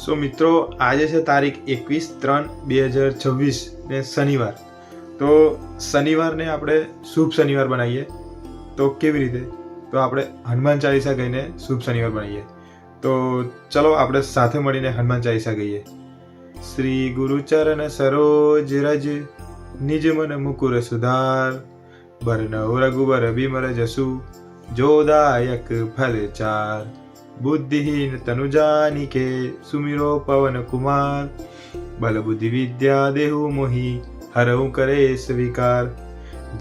મિત્રો આજે છે તારીખ 21/3/2026 ને શનિવાર। તો શનિવારને આપણે શુભ શનિવાર બનાવીએ તો કેવી રીતે? તો આપણે હનુમાન ચાલીસા ગાઈને શુભ શનિવાર બનાવીએ। તો ચલો આપણે સાથે મળીને હનુમાન ચાલીસા ગાઈએ। શ્રી ગુરુચરણ સરોજ રજ નિજ મન મુકુર સુધાર, બરનઉ રઘુબર बिमल जसु जोदायक फल चार। बुद्धिहीन तनु जानिके सुमिरो पवन कुमार, बल बुद्धि विद्या देहु मोहि हरऊ करे स्वीकार।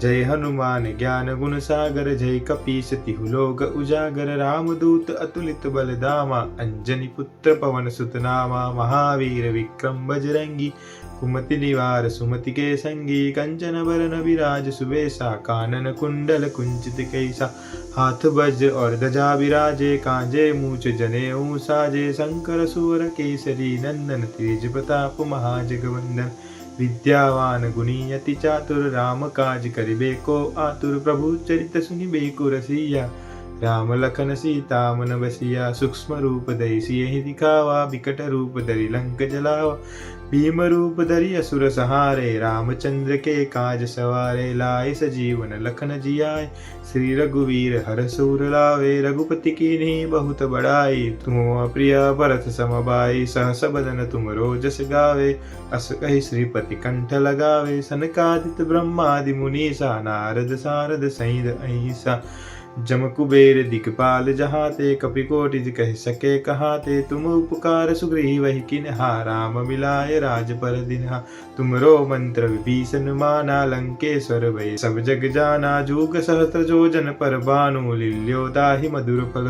जय हनुमान ज्ञान गुण सागर, जय कपीस तिहु लोक उजागर। रामदूत अतुलित बल धामा, अंजनी पुत्र पवन सुत नामा। महावीर विक्रम बजरंगी, कुमति निवार सुमति के संगी। कंचन बरन विराज सुबेसा, कानन कुंडल कुंचित कैसा। हाथ वज्र और ध्वजा विराजे, कांजे मूछ जनेऊ साजे। शंकर सुवर केसरी नंदन, तेज प्रताप महाजगवंदन। विद्यावान गुणी अति चातुर, राम काज करिबेको आतुर। प्रभु चरित सुनिबेको रसिया, राम लखन सीता मन बसिया। सूक्ष्म रूप धरि सियहि दिखावा, विकट रूप धरि लंक जलावा। भीम रूप धरि असुर सहारे, रामचंद्र के काज सवारे। लाए सजीवन लखन जियाए, श्री रघुवीर हरषि लावे। रघुपति कीन्ही बहुत बड़ाई, तुम प्रिय भरत सम भाई। सहस बदन तुमरो जस गावे, अस कहि श्रीपति कंठ लगावे। सनकादिक ब्रह्मादि मुनीसा, नारद सारद सहित अहिंसा। जम कुबेर दिक्पाल जहाते, कपिकोटि कह सके कहाते। तुम उपकार सुग्रीवहि किन्हा, राम मिलाय राजपर दिन्हा। तुमरो मंत्र विभीषण माना, लंकेश्वर भय सब जग जाना। जुग सहस्त्र जोजन पर भानु, लील्यो ताहि मधुर फल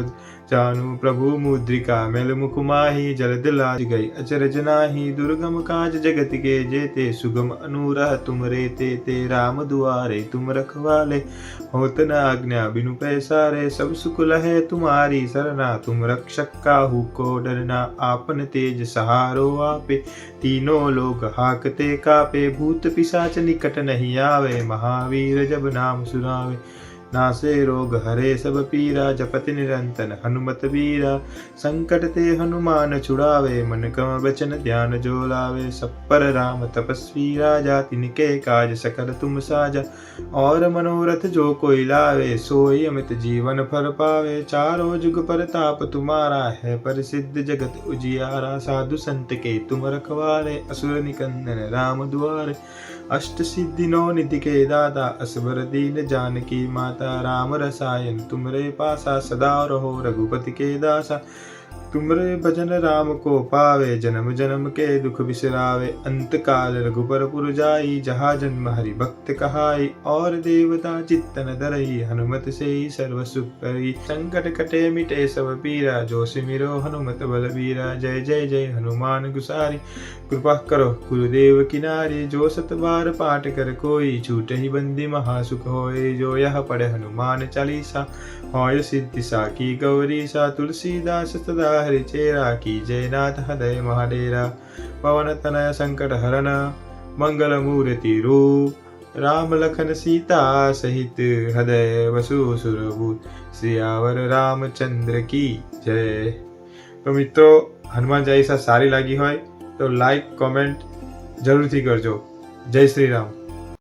जानू। प्रभु मुद्रिका मेल मुख माहि, जलद लाज गई अचरज नाही। दुर्गम काज जगत के जेते, सुगम अनुराग तुम रेते ते। राम दुआरे तुम रखवाले, होत न आज्ञा बिनु पैसारे। सब सुख लहे तुम्हारी सरना, तुम रक्षक काहू को डरना। आपन तेज सहारो आपे, तीनों लोग हाकते कापे। भूत पिशाच निकट नहीं आवे, महावीर जब नाम सुनावे। नासे रोग हरे सब पीरा, जपति निरंतर हनुमत वीरा। संकट ते हनुमान छुड़ावे, मन क्रम वचन ध्यान जो लावे। सब पर राम तपस्वी राजा, तिनके काज सकल तुम साजा। और मनोरथ जो कोई लावे, सोई अमित जीवन फल पावे। चारों जुग परताप तुम्हारा है, प्रसिद्ध जगत उजियारा। साधु संत के तुम रखवारे, असुर निकंदन राम दुआरे। अष्ट सिद्धि नौ निधि के दाता, असबर दीन जानकी माता। राम रसायन तुमरे पासा, सदा रहो रघुपति के दासा। तुमरे भजन राम को पावे, जन्म जन्म के दुख बिसरावे। अंत काल रघुपर पुर जाई, जहाँ जन्म हरि भक्त कहाई। और देवता चित्तन धरई, हनुमत से ही सर्व सुख करी। संकट कटे मिटे सब पीरा, जो सिमिरो हनुमत बलबीरा। जय जय जय हनुमान गुसारी, कृपा करो गुरुदेव किनारी। जो सत बार पाठ कर कोई, छूटे ही बंदी महासुख होए। जो यह पढ़े हनुमान चालीसा, होय सिद्धि साकी गौरीसा। तुलसीदास सदा हरि चेरा, की जय नाथ हृदय महाडेरा। पवन तनय संकट हरन, मंगल मूर्ति रूप। राम लखन सीता सहित, हृदय वसु सुरभूत। सियावर रामचंद्र की जय। तो मित्रों, हनुमान चालीसा सारी लागी होय तो लाइक कमेंट जरूर थी करजो। जय श्री राम।